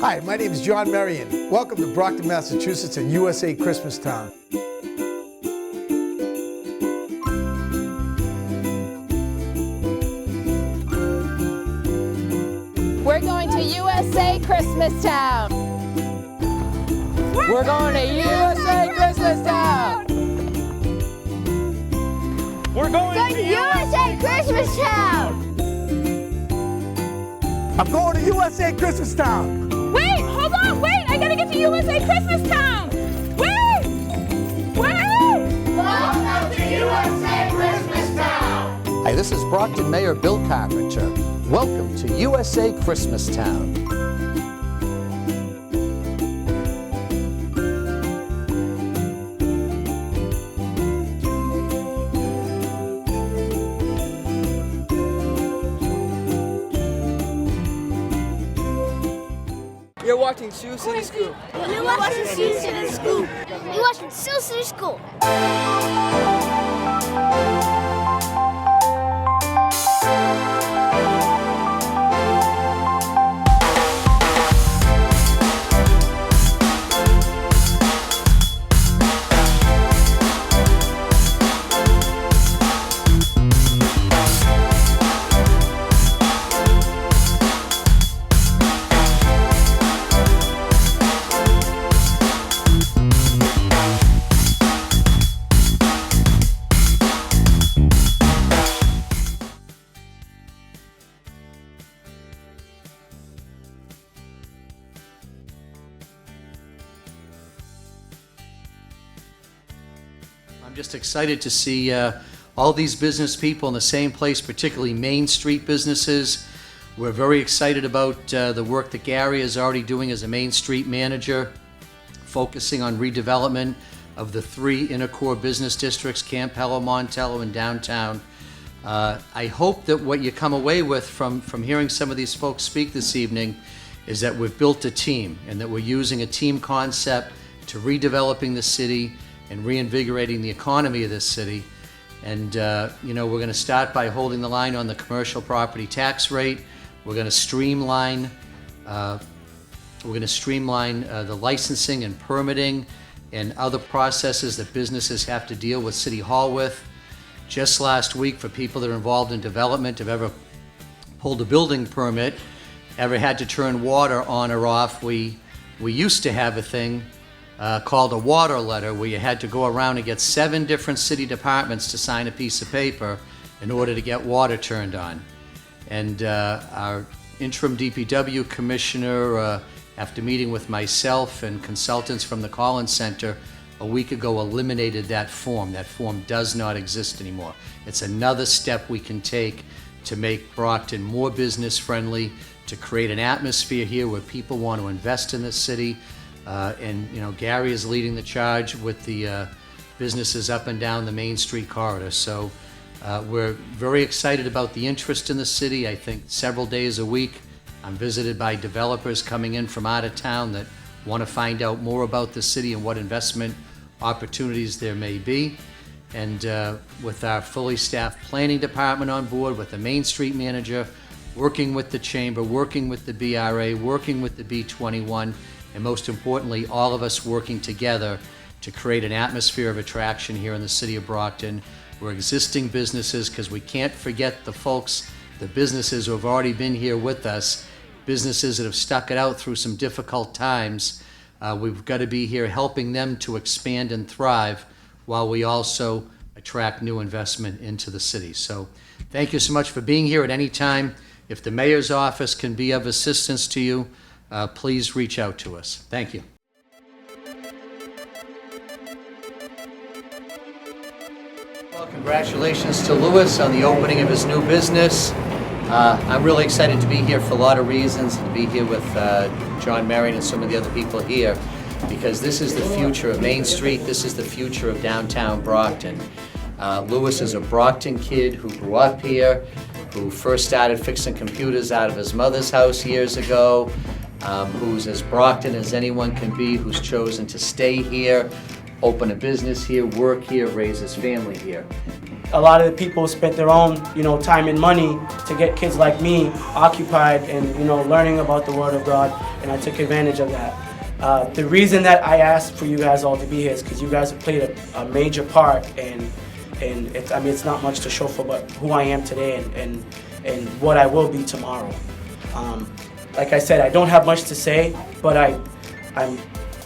Hi, my name is John Marion. Welcome to Brockton, Massachusetts and USA Christmas Town. We're going to USA Christmas Town. We're going to USA Christmas Town. We're going to USA Christmas Town! I'm going to USA Christmas Town. Wait, hold on, wait, I gotta get to USA Christmas Town. Wait. Welcome to USA Christmas Town! Hi, this is Brockton Mayor Bill Carpenter. Welcome to USA Christmas Town. You're watching Sioux City Scoop. You're watching Sioux City School. You're watching Sioux City School. I'm just excited to see all these business people in the same place, particularly Main Street businesses. We're very excited about the work that Gary is already doing as a Main Street manager, focusing on redevelopment of the three inner core business districts, Campello, Montello, and downtown. I hope that what you come away with from hearing some of these folks speak this evening is that we've built a team and that we're using a team concept to redeveloping the city and reinvigorating the economy of this city. And we're going to start by holding the line on the commercial property tax rate. We're going to streamline the licensing and permitting and other processes that businesses have to deal with City Hall with. Just last week, for people that are involved in development, have ever pulled a building permit, ever had to turn water on or off, we used to have a thing called a water letter, where you had to go around and get 7 different city departments to sign a piece of paper in order to get water turned on. And our interim DPW commissioner, after meeting with myself and consultants from the Collins Center a week ago, eliminated that form. That form does not exist anymore. It's another step we can take to make Brockton more business friendly, to create an atmosphere here where people want to invest in this city. Gary is leading the charge with the businesses up and down the Main Street corridor. So we're very excited about the interest in the city. I think several days a week I'm visited by developers coming in from out of town that want to find out more about the city and what investment opportunities there may be. And with our fully staffed planning department on board, with the Main Street manager, working with the chamber, working with the BRA, working with the B21, and most importantly, all of us working together to create an atmosphere of attraction here in the city of Brockton. We're existing businesses, because we can't forget the folks, the businesses who have already been here with us, businesses that have stuck it out through some difficult times. We've got to be here helping them to expand and thrive while we also attract new investment into the city. So thank you so much for being here at any time. If the mayor's office can be of assistance to you, please reach out to us. Thank you. Well, congratulations to Louis on the opening of his new business. I'm really excited to be here for a lot of reasons, to be here with John Marion and some of the other people here, because this is the future of Main Street. This is the future of downtown Brockton. Louis is a Brockton kid who grew up here, who first started fixing computers out of his mother's house years ago, who's as Brockton as anyone can be, who's chosen to stay here, open a business here, work here, raise his family here. a lot of the people spent their own, time and money to get kids like me occupied and, learning about the Word of God, and I took advantage of that. The reason that I asked for you guys all to be here is because you guys have played a major part, and it's not much to show for but who I am today and what I will be tomorrow. Like I said, I don't have much to say, but I'm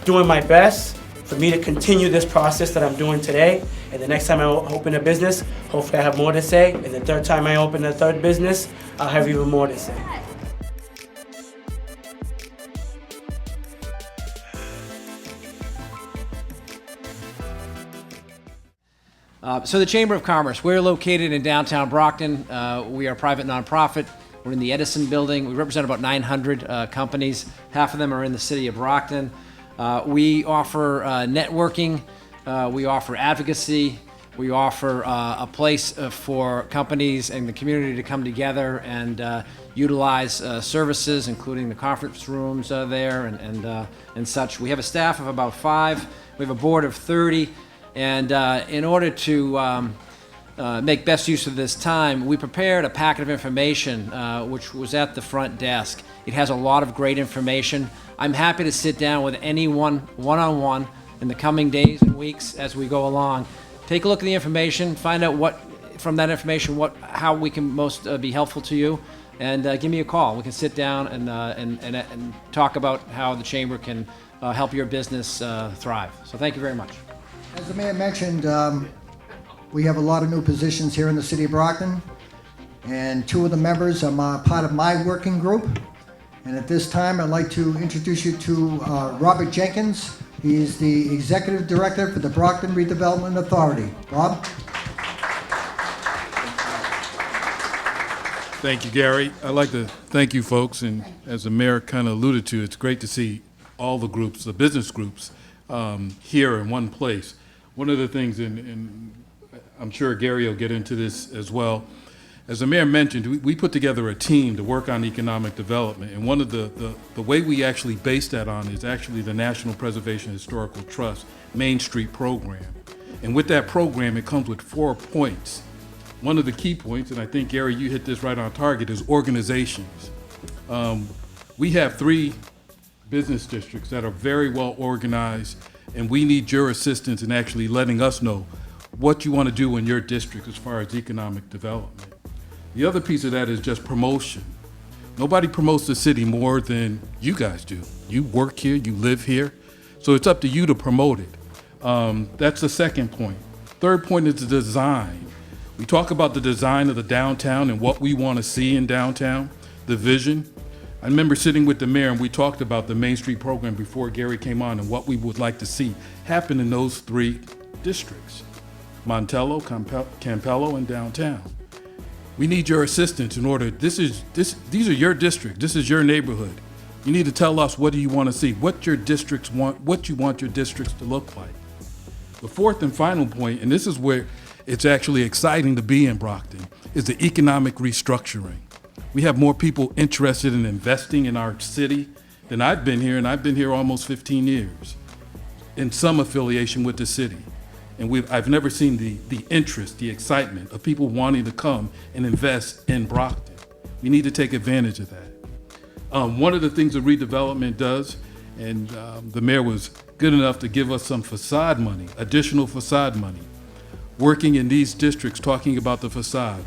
doing my best for me to continue this process that I'm doing today. And the next time I open a business, hopefully I have more to say. And the third time I open a third business, I'll have even more to say. So the Chamber of Commerce, we're located in downtown Brockton. We are a private nonprofit. We're in the Edison building. We represent about 900 companies. Half of them are in the city of Brockton. We offer networking. We offer advocacy. We offer a place for companies and the community to come together and utilize services, including the conference rooms there and such. We have a staff of about 5. We have a board of 30. And in order to make best use of this time, we prepared a packet of information which was at the front desk. It has a lot of great information. I'm happy to sit down with anyone one-on-one in the coming days and weeks as we go along. Take a look at the information, find out from that information how we can most be helpful to you, and give me a call. We can sit down and talk about how the Chamber can help your business thrive. So thank you very much. As the mayor mentioned, we have a lot of new positions here in the city of Brockton, and 2 of the members are part of my working group. And at this time, I'd like to introduce you to Robert Jenkins. He is the Executive Director for the Brockton Redevelopment Authority. Rob? Thank you, Gary. I'd like to thank you folks, and as the mayor kind of alluded to, it's great to see all the groups, the business groups, here in one place. One of the things, and I'm sure Gary will get into this as well, as the mayor mentioned, we put together a team to work on economic development, and one of the way we actually base that on is actually the National Preservation Historical Trust Main Street program. And with that program, it comes with 4 points. One of the key points, and I think, Gary, you hit this right on target, is organizations. We have 3 business districts that are very well organized, and we need your assistance in actually letting us know what you want to do in your district as far as economic development. The other piece of that is just promotion. Nobody promotes the city more than you guys do. You work here, you live here, so it's up to you to promote it. That's the second point. Third point is the design. We talk about the design of the downtown and what we want to see in downtown, the vision. I remember sitting with the mayor and we talked about the Main Street program before Gary came on and what we would like to see happen in those 3 districts, Montello, Campello, and downtown. We need your assistance in order, these are your districts, this is your neighborhood. You need to tell us what do you want to see, what your districts want, what you want your districts to look like. The fourth and final point, and this is where it's actually exciting to be in Brockton, is the economic restructuring. We have more people interested in investing in our city than I've been here, and I've been here almost 15 years, in some affiliation with the city. And I've never seen the interest, the excitement of people wanting to come and invest in Brockton. We need to take advantage of that. One of the things that redevelopment does, and the mayor was good enough to give us some facade money, additional facade money, working in these districts, talking about the facade.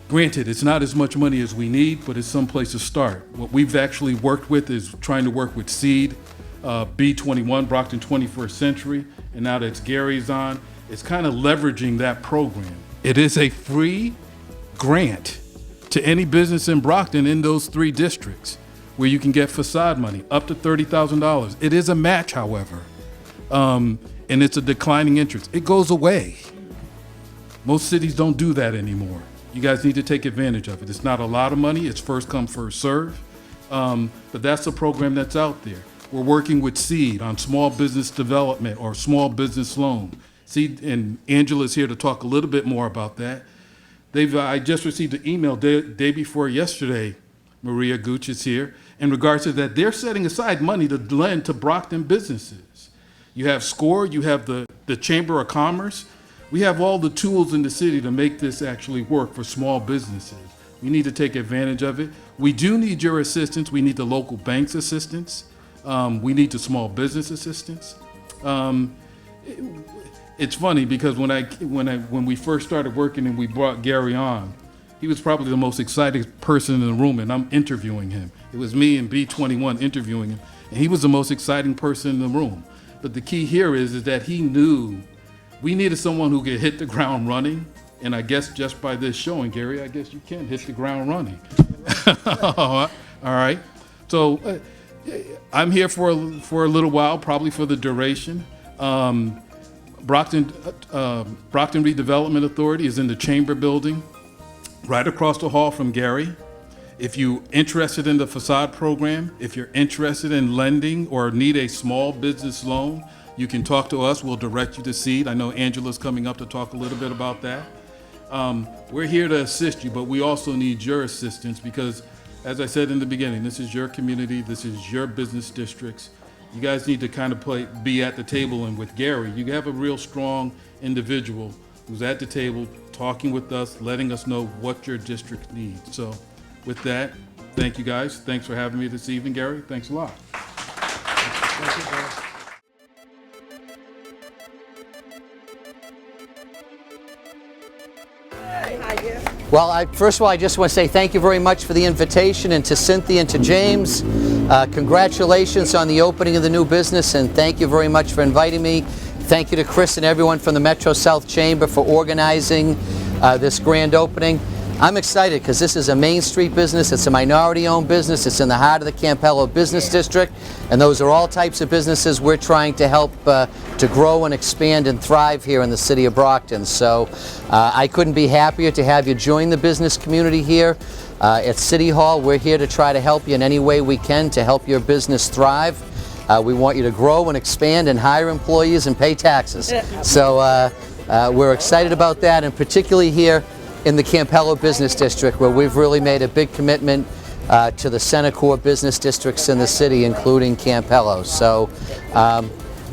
Granted, it's not as much money as we need, but it's some place to start. What we've actually worked with is trying to work with SEED, B21, Brockton 21st Century, and now that Gary's on, it's kind of leveraging that program. It is a free grant to any business in Brockton in those 3 districts where you can get facade money, up to $30,000. It is a match, however, and it's a declining interest. It goes away. Most cities don't do that anymore. You guys need to take advantage of it. It's not a lot of money. It's first come, first serve. But that's a program that's out there. We're working with SEED on small business development or small business loan. SEED, and Angela's here to talk a little bit more about that. I just received an email day before yesterday, Maria Gooch is here, in regards to that they're setting aside money to lend to Brockton businesses. You have SCORE, you have the Chamber of Commerce. We have all the tools in the city to make this actually work for small businesses. We need to take advantage of it. We do need your assistance. We need the local bank's assistance. We need the small business assistance. It's funny because when we first started working and we brought Gary on, he was probably the most excited person in the room, and I'm interviewing him. It was me and B21 interviewing him, and he was the most exciting person in the room. But the key here is that he knew we needed someone who could hit the ground running, and I guess just by this showing, Gary, I guess you can hit the ground running. All right. So I'm here for a little while, probably for the duration. Brockton Redevelopment Authority is in the Chamber Building, right across the hall from Gary. If you're interested in the facade program, if you're interested in lending or need a small business loan, you can talk to us. We'll direct you to Seed. I know Angela's coming up to talk a little bit about that. We're here to assist you, but we also need your assistance because, as I said in the beginning, this is your community, this is your business districts. You guys need to kind of be at the table, and with Gary, you have a real strong individual who's at the table talking with us, letting us know what your district needs. So with that, thank you guys. Thanks for having me this evening, Gary. Thanks a lot. Thank you, Gary. Well, first of all, I just want to say thank you very much for the invitation, and to Cynthia and to James, congratulations on the opening of the new business, and thank you very much for inviting me. Thank you to Chris and everyone from the Metro South Chamber for organizing this grand opening. I'm excited because this is a Main Street business. It's a minority-owned business. It's in the heart of the Campello Business District, and those are all types of businesses we're trying to help to grow and expand and thrive here in the city of Brockton. So I couldn't be happier to have you join the business community here at City Hall. We're here to try to help you in any way we can to help your business thrive. We want you to grow and expand and hire employees and pay taxes. So we're excited about that, and particularly here in the Campello Business District, where we've really made a big commitment to the center core business districts in the city, including Campello. So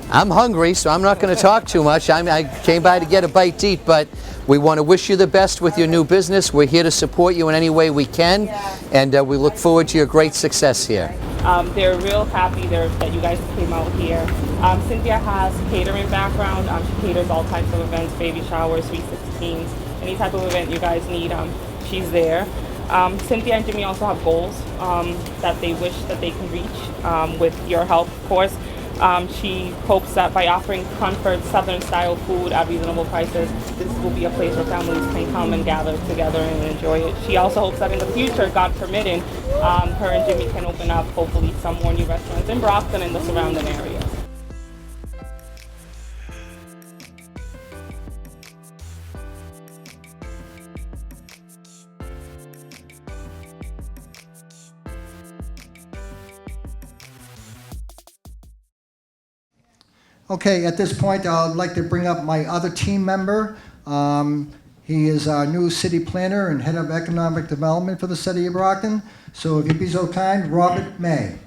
I'm hungry, so I'm not going to talk too much. I came by to get a bite to eat, but we want to wish you the best with your new business. We're here to support you in any way we can, and we look forward to your great success here. They're real happy that you guys came out here. Cynthia has catering background. She caters all types of events, baby showers, sweet 16s, any type of event you guys need, she's there. Cynthia and Jimmy also have goals that they wish that they can reach with your help, of course. She hopes that by offering comfort, Southern-style food at reasonable prices, this will be a place where families can come and gather together and enjoy it. She also hopes that in the future, God permitting, her and Jimmy can open up, hopefully, some more new restaurants in Brockton and the surrounding areas. Okay, at this point, I'd like to bring up my other team member. He is our new city planner and head of economic development for the city of Brockton. So if you'd be so kind, Robert May.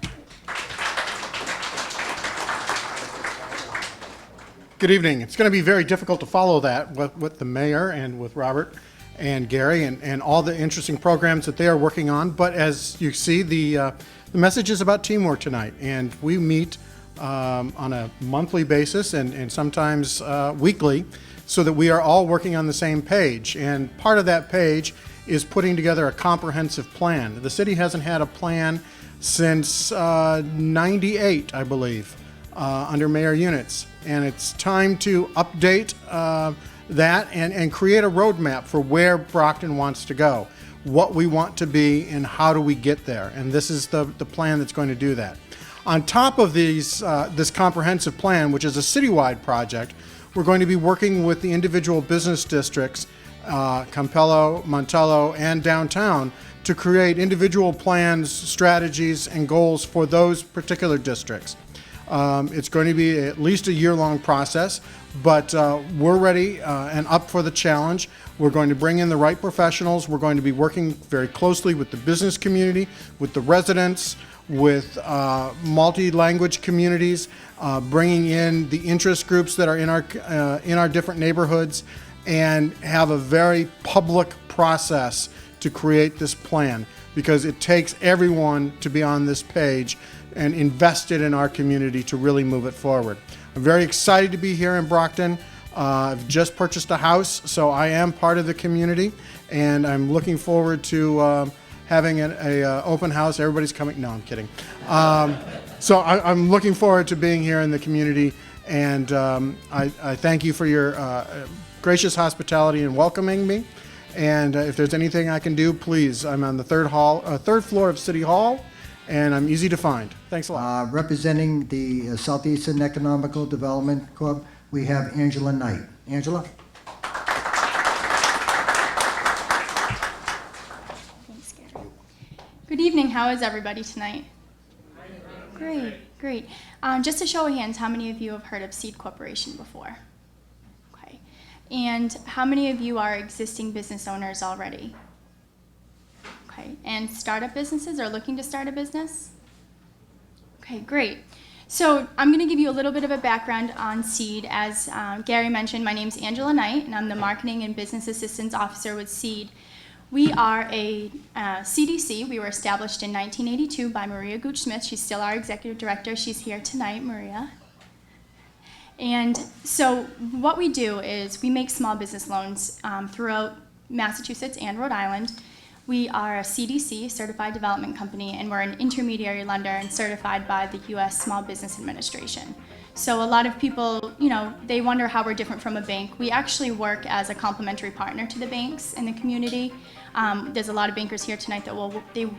Good evening. It's going to be very difficult to follow that with the mayor and with Robert and Gary and all the interesting programs that they are working on. But as you see, the message is about teamwork tonight, and we meet on a monthly basis and sometimes weekly, so that we are all working on the same page. And part of that page is putting together a comprehensive plan. The city hasn't had a plan since '98, I believe, under Mayor Units. And it's time to update that and create a roadmap for where Brockton wants to go, what we want to be, and how do we get there. And this is the plan that's going to do that. On top of this comprehensive plan, which is a citywide project, we're going to be working with the individual business districts, Campello, Montello, and downtown, to create individual plans, strategies, and goals for those particular districts. It's going to be at least a year-long process, but we're ready and up for the challenge. We're going to bring in the right professionals. We're going to be working very closely with the business community, with the residents, with multi-language communities, bringing in the interest groups that are in our different neighborhoods, and have a very public process to create this plan, because it takes everyone to be on this page and invested in our community to really move it forward. I'm very excited to be here in Brockton. I've just purchased a house, so I am part of the community, and I'm looking forward to having an open house. Everybody's coming. No, I'm kidding. So I'm looking forward to being here in the community, and I thank you for your gracious hospitality in welcoming me. And if there's anything I can do, please, I'm on the third floor of City Hall, and I'm easy to find. Thanks a lot. Representing the Southeastern Economical Development Club, we have Angela Knight. Angela? Thanks, Gary. Good evening. How is everybody tonight? Great, great. Just a show of hands, how many of you have heard of Seed Corporation before? Okay. And how many of you are existing business owners already? Okay. And startup businesses or looking to start a business? Okay, great. So I'm going to give you a little bit of a background on Seed. As Gary mentioned, my name's Angela Knight, and I'm the Marketing and Business Assistance Officer with Seed. We are a CDC. We were established in 1982 by Maria Gooch-Smith. She's still our Executive Director. She's here tonight, Maria. And so what we do is we make small business loans throughout Massachusetts and Rhode Island. We are a CDC, Certified Development Company, and we're an intermediary lender and certified by the U.S. Small Business Administration. So a lot of people, they wonder how we're different from a bank. We actually work as a complementary partner to the banks in the community. There's a lot of bankers here tonight that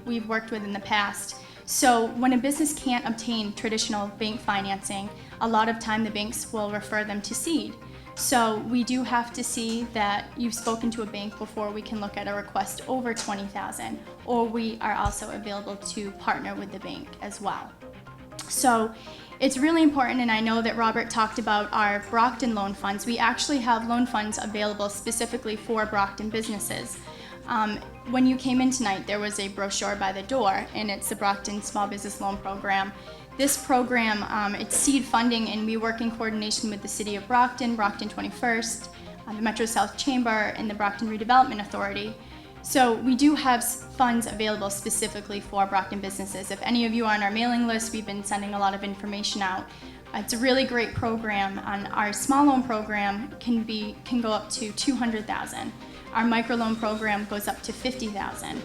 we've worked with in the past. So when a business can't obtain traditional bank financing, a lot of time the banks will refer them to Seed. So we do have to see that you've spoken to a bank before we can look at a request over $20,000, or we are also available to partner with the bank as well. So it's really important, and I know that Robert talked about our Brockton loan funds. We actually have loan funds available specifically for Brockton businesses. When you came in tonight, there was a brochure by the door, and it's the Brockton Small Business Loan Program. This program, it's seed funding, and we work in coordination with the City of Brockton, Brockton 21st, the Metro South Chamber, and the Brockton Redevelopment Authority. So we do have funds available specifically for Brockton businesses. If any of you are on our mailing list, we've been sending a lot of information out. It's a really great program. Our small loan program can go up to $200,000. Our microloan program goes up to $50,000.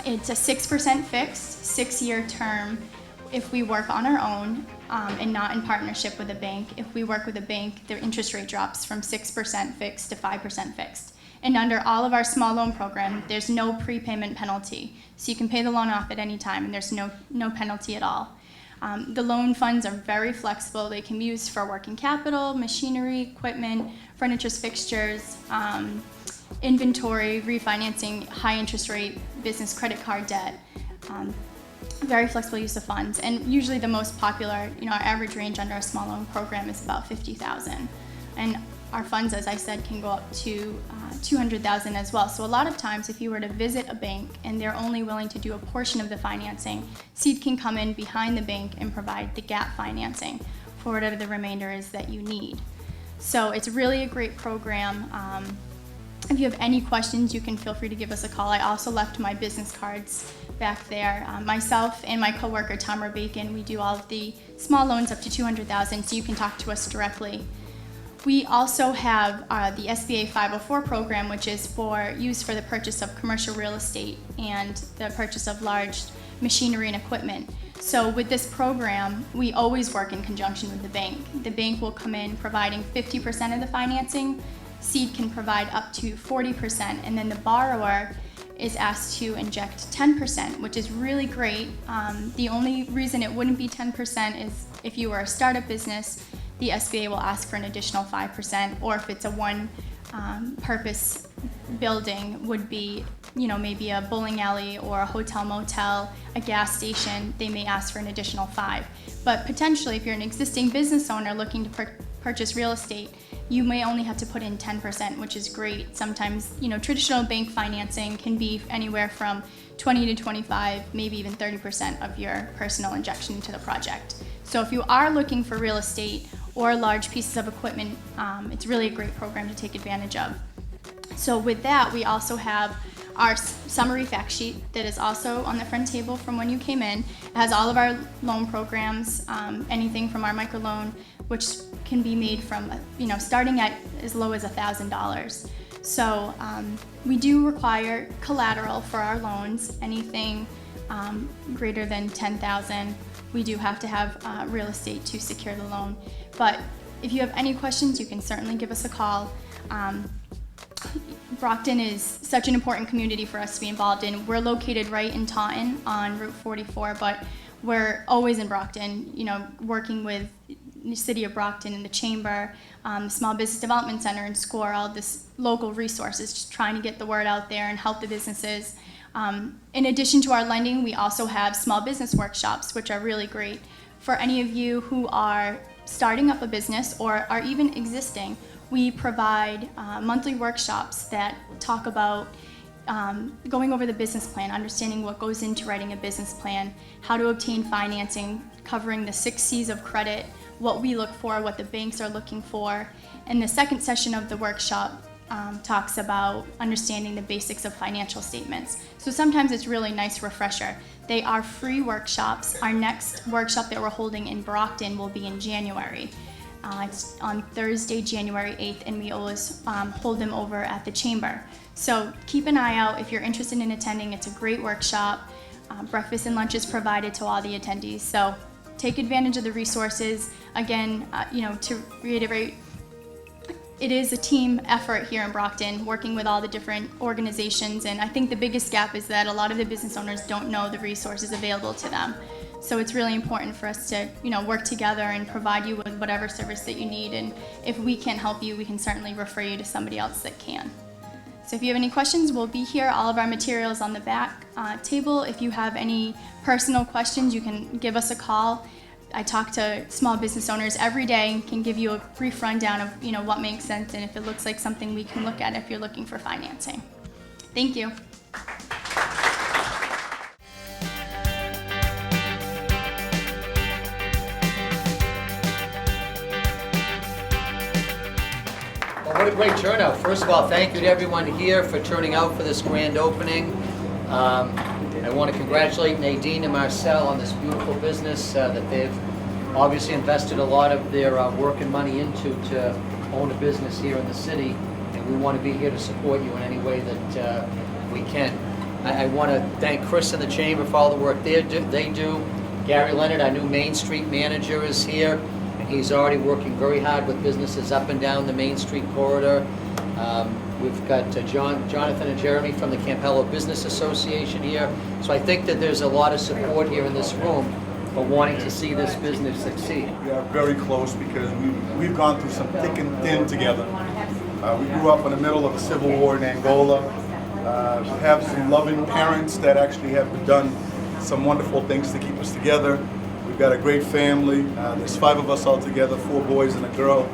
It's a 6% fixed, 6-year term. If we work on our own and not in partnership with a bank, if we work with a bank, the interest rate drops from 6% fixed to 5% fixed. And under all of our small loan program, there's no prepayment penalty. So you can pay the loan off at any time, and there's no penalty at all. The loan funds are very flexible. They can be used for working capital, machinery, equipment, furniture, fixtures, inventory, refinancing, high interest rate, business credit card debt. Very flexible use of funds, and usually the most popular, our average range under a small loan program is about $50,000, and our funds, as I said, can go up to $200,000 as well. So a lot of times, if you were to visit a bank and they're only willing to do a portion of the financing, Seed can come in behind the bank and provide the gap financing for whatever the remainder is that you need. So it's really a great program. If you have any questions, you can feel free to give us a call. I also left my business cards back there. Myself and my coworker, Tamara Bacon, we do all of the small loans up to $200,000, so you can talk to us directly. We also have the SBA 504 program, which is used for the purchase of commercial real estate and the purchase of large machinery and equipment. So with this program, we always work in conjunction with the bank. The bank will come in providing 50% of the financing. Seed can provide up to 40%, and then the borrower is asked to inject 10%, which is really great. The only reason it wouldn't be 10% is if you were a startup business, the SBA will ask for an additional 5%, or if it's a one-purpose building, would be, maybe a bowling alley or a hotel motel, a gas station, they may ask for an additional 5%. But potentially, if you're an existing business owner looking to purchase real estate, you may only have to put in 10%, which is great. Sometimes, traditional bank financing can be anywhere from 20 to 25, maybe even 30% of your personal injection into the project. So if you are looking for real estate or large pieces of equipment, it's really a great program to take advantage of. So with that, we also have our summary fact sheet that is also on the front table from when you came in. It has all of our loan programs, anything from our microloan, which can be made from, starting at as low as $1,000. So we do require collateral for our loans, anything greater than $10,000. We do have to have real estate to secure the loan. But if you have any questions, you can certainly give us a call. Brockton is such an important community for us to be involved in. We're located right in Taunton on Route 44, but we're always in Brockton, working with the City of Brockton and the Chamber, the Small Business Development Center and SCORE, all this local resources, just trying to get the word out there and help the businesses. In addition to our lending, we also have small business workshops, which are really great for any of you who are starting up a business or are even existing. We provide monthly workshops that talk about going over the business plan, understanding what goes into writing a business plan, how to obtain financing, covering the 6 C's of credit, what we look for, what the banks are looking for. And the second session of the workshop talks about understanding the basics of financial statements. So sometimes it's really nice refresher. They are free workshops. Our next workshop that we're holding in Brockton will be in January. It's on Thursday, January 8th, and we always hold them over at the Chamber. So keep an eye out if you're interested in attending. It's a great workshop. Breakfast and lunch is provided to all the attendees. So take advantage of the resources. Again, to reiterate, it is a team effort here in Brockton, working with all the different organizations. And I think the biggest gap is that a lot of the business owners don't know the resources available to them. So it's really important for us to, work together and provide you with whatever service that you need. And if we can't help you, we can certainly refer you to somebody else that can. So if you have any questions, we'll be here. All of our materials on the back table. If you have any personal questions, you can give us a call. I talk to small business owners every day and can give you a brief rundown of, what makes sense and if it looks like something we can look at if you're looking for financing. Thank you. Well, what a great turnout. First of all, thank you to everyone here for turning out for this grand opening. I want to congratulate Nadine and Marcel on this beautiful business that they've obviously invested a lot of their work and money into to own a business here in the city, and we want to be here to support you in any way that we can. I want to thank Chris and the Chamber for all the work they do. Gary Leonard, our new Main Street manager, is here, and he's already working very hard with businesses up and down the Main Street corridor. We've got Jonathan and Jeremy from the Campello Business Association here. So I think that there's a lot of support here in this room for wanting to see this business succeed. We are very close because we've gone through some thick and thin together. We grew up in the middle of a civil war in Angola. We have some loving parents that actually have done some wonderful things to keep us together. We've got a great family. There's 5 of us all together, 4 boys and a girl.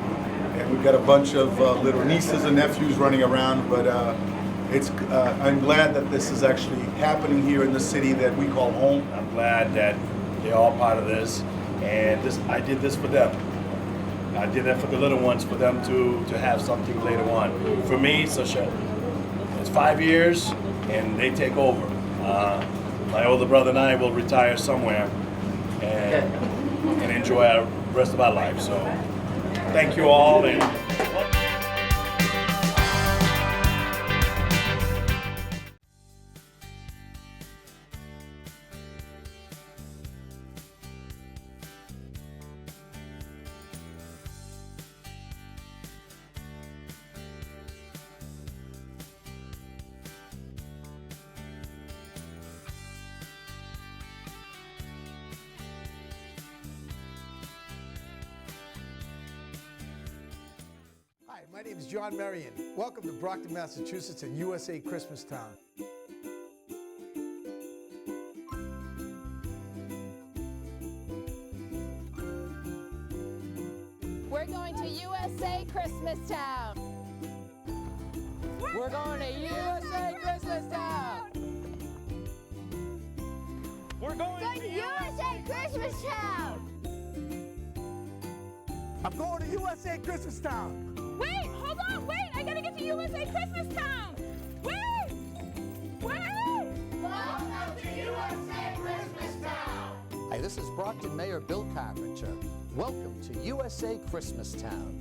And we've got a bunch of little nieces and nephews running around, but I'm glad that this is actually happening here in the city that we call home. I'm glad that they're all part of this, and I did this for them. I did that for the little ones, for them to have something later on. For me, it's 5 years, and they take over. My older brother and I will retire somewhere and enjoy our rest of our life. So. Thank you all. And Hi, my name is John Marion. Welcome to Brockton, Massachusetts and USA Christmas Town. We're going to USA Christmas Town. We're going to USA Christmas Town. We're going to USA Christmas Town. I'm going to USA Christmas Town. Wait, hold on, wait, I gotta get to USA Christmas Town. Wait! Welcome to USA Christmas Town. Hi, this is Brockton Mayor Bill Carpenter. Welcome to USA Christmas Town.